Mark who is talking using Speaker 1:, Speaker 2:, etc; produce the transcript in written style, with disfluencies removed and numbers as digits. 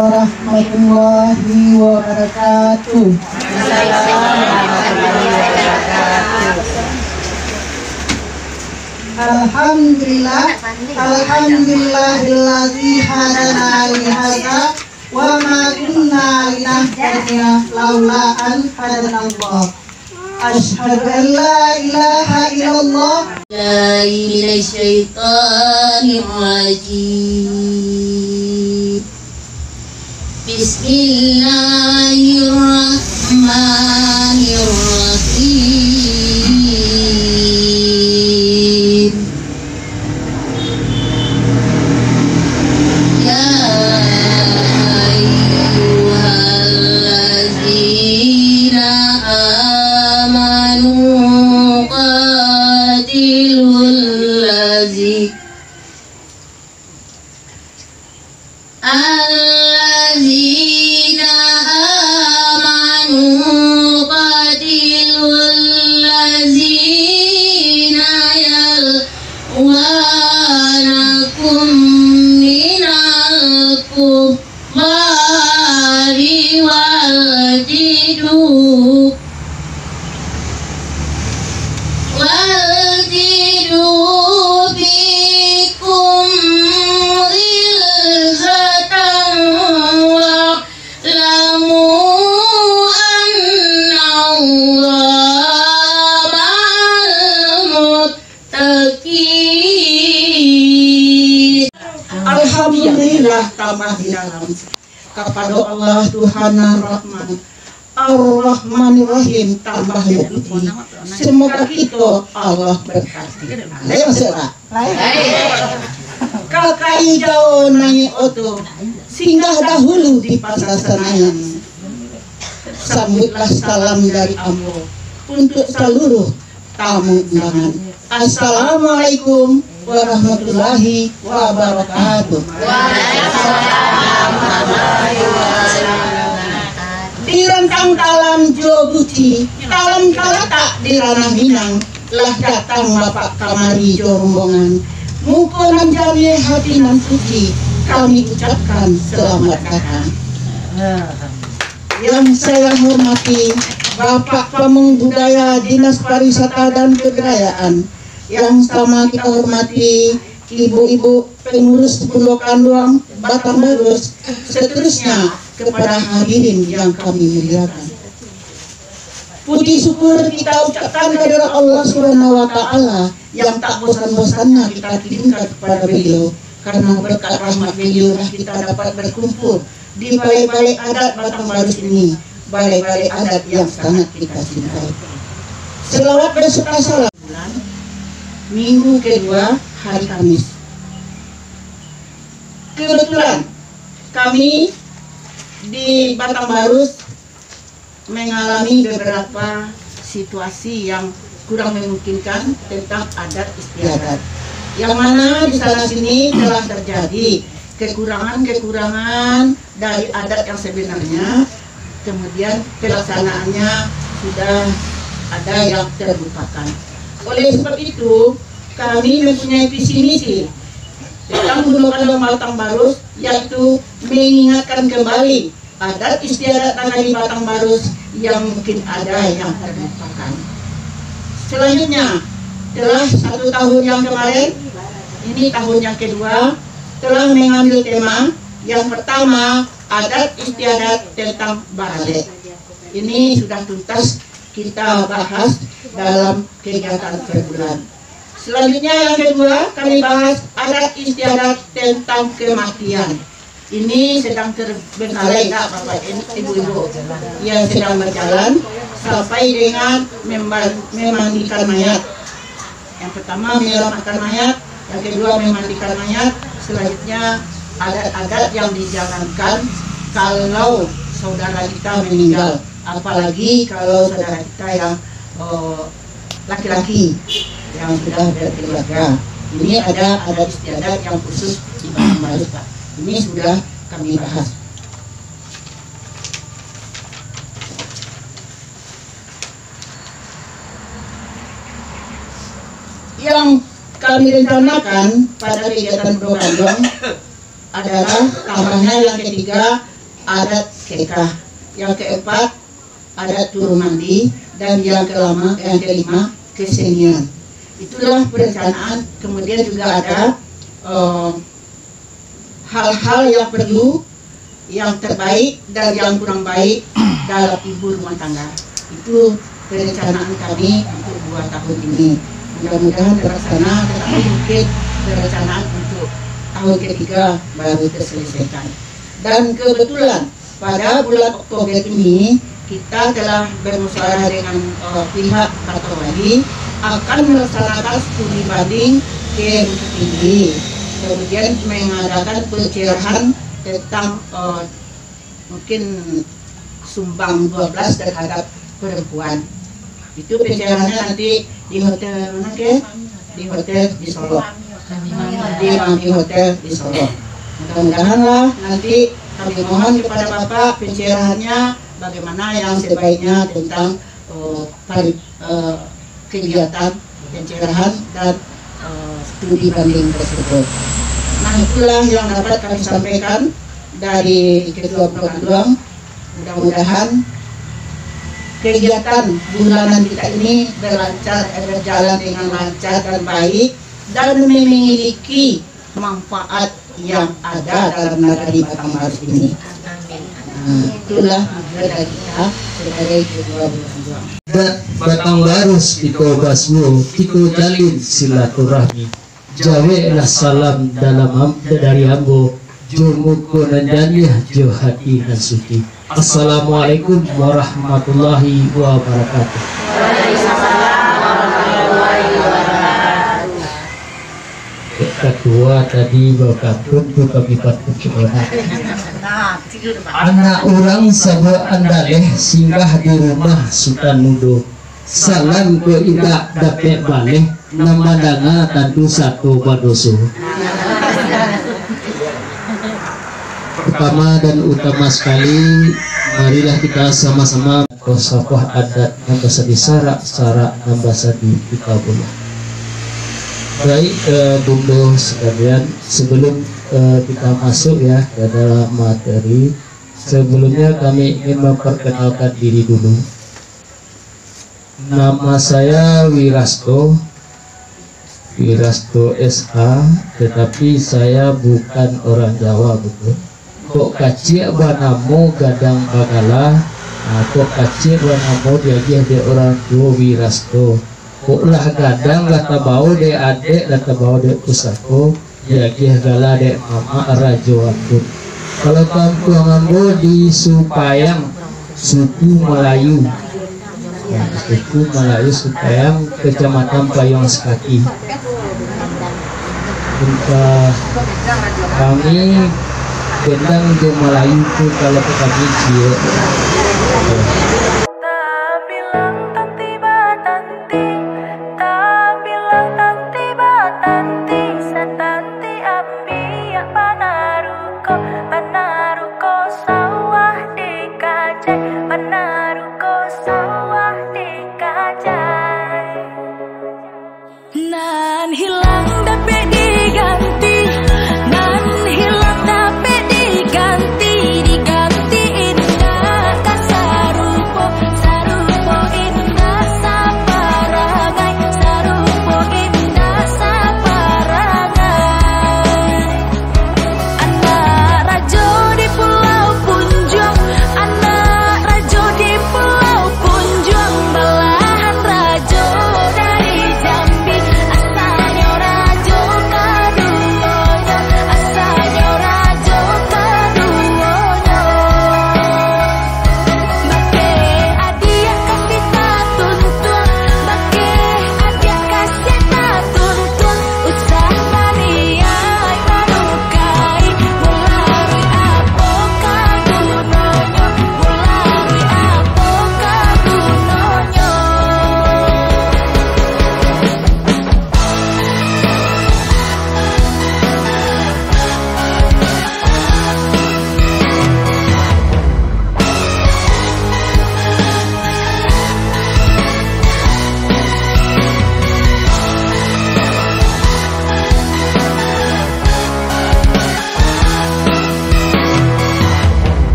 Speaker 1: warahmatullahi wabarakatuh. Alhamdulillahilladzi hadana li hadza wa ma kunna linahtadiya laula an hadanallah. Asyhadu an la ilaha illallah.
Speaker 2: Minasyaitonir rajim. Bismillahirrahmanirrahim. Ya ayyuhallazina amanu qatilul ladzina wanakum minal kuffari waljidu bikum rilzatan wa'lamu anna Allah ma'al muttaqin.
Speaker 1: Alhamdulillah tambah di dalam kepada Allah Tuhan Ar-Rahman Ar-Rahmanir-Rahim tambah lebih. Semoga kita Allah berkati. Ayo serah. Kakai jauh naik oto singgah dahulu di pasar Senayan. Sambutlah salam dari Allah untuk seluruh tamu undangan. Assalamualaikum warahmatullahi wabarakatuh. Di rentang talam Jobuci, talam kalatak di ranah Minang, lah datang Bapak kamari rombongan. Muka nan jari hati nan suci, kami ucapkan selamat datang. Yang saya hormati Bapak Pamong Budaya Dinas Pariwisata dan Kebudayaan, yang sama kita hormati ibu-ibu pengurus Pondok Andoang Batang Barus, seterusnya kepada hadirin yang kami muliakan. Puji syukur kita ucapkan kepada Allah Subhanahu wa Ta'ala yang tak bosan-bosannya kita kirimkan kepada beliau, karena berkat rahmat beliau kita dapat berkumpul di balai-balai adat Batang Barus ini, balai-balai adat yang sangat kita cintai. Selawat berserta salam minggu kedua hari Kamis. Kebetulan kami di Batang Barus mengalami beberapa situasi yang kurang memungkinkan tentang adat istiadat, yang mana di sana sini telah terjadi kekurangan dari adat yang sebenarnya, kemudian pelaksanaannya sudah ada yang terlupakan. Oleh sebab itu kami mempunyai visi misi tentang Pondok Andoang Batang Barus, yaitu mengingatkan kembali adat istiadat tanah di Batang Barus yang mungkin ada yang terlupakan. Selanjutnya, telah 1 tahun yang kemarin, ini tahun yang kedua, telah mengambil tema yang pertama, adat istiadat tentang Barale. Ini sudah tuntas kita bahas dalam kegiatan per bulan. Selanjutnya yang kedua, kami bahas adat istiadat tentang kematian. Ini sedang terbengkalai Bapak Ibu-ibu yang sedang berjalan sampai dengan memandikan mayat. Yang pertama menyelamatkan mayat, yang kedua memandikan mayat. Selanjutnya adat-adat yang dijalankan kalau saudara kita meninggal, apalagi kalau saudara kita yang laki-laki yang sudah berkeluarga. Ini ada adat istiadat yang khusus di Batang Barus, Pak. Ini sudah kami bahas. Yang kami rencanakan pada kegiatan Pondok Andoang adalah tambahnya yang ketiga adat kekah, yang keempat adat turun mandi, dan yang kelima kesenian. Itulah perencanaan. Kemudian juga ada hal-hal yang perlu, yang terbaik dan yang kurang baik dalam ibu rumah tangga. Itu perencanaan kami untuk 2 tahun ini. Mudah-mudahan terlaksana, tetapi mungkin perencanaan untuk tahun ketiga baru terselesaikan. Dan kebetulan pada bulan Oktober ini kita telah bermusyawarah dengan pihak Partai Wali akan melaksanakan studi banding ke Bukit Tinggi, kemudian mengadakan pencerahan tentang mungkin sumbang 12 terhadap perempuan. Itu pencerahannya nanti di hotel mana ke? Di hotel di Solo, di Mami Hotel di Solo. Mudah-mudahan lah nanti kami mohon kepada Bapak pencerahannya bagaimana yang sebaiknya tentang kegiatan pencerahan dan studi banding tersebut. Nah, itulah yang dapat kami sampaikan dari Ketua Program. Mudah-mudahan kegiatan bulanan kita ini berjalan dengan lancar dan baik dan memiliki manfaat yang ada dalam nagari Batanghari ini. Itulah dari kita sebagai Ketua Program.
Speaker 3: Batangbarus iko basmu, iko jalin silaturahmi. Jawe lah salam dari hambo, jumuku nanjaniah jo hati dan suci. Assalamualaikum warahmatullahi wabarakatuh. Ketua tadi bakatun tu kabipat kecuali anak orang sabah andaleh singgah di rumah Sultan Nudo. Salam ke indah dapat balik namandanga tentu satu badoso. Pertama dan utama sekali, marilah kita sama-sama kosakah adat yang bahasa disara yang bahasa dikabulkan. Baik, Bunda sekalian, sebelum kita masuk ya ke dalam materi, sebelumnya kami ingin memperkenalkan diri dulu. Nama saya Wirasto SH, tetapi saya bukan orang Jawa, betul. Kok kacir banamo gadang bagala, kok kacir banamo dia orang tua Wirasto. Kok lah gadang lata bau de adek lata bau de pusako, dia gala de mama rajo aku. Kalau kampungan di Supayang, suku Melayu. Suku Melayu Supayang, Kecamatan Payung Sekaki. Kami gendang di Melayu itu kalau kami cie.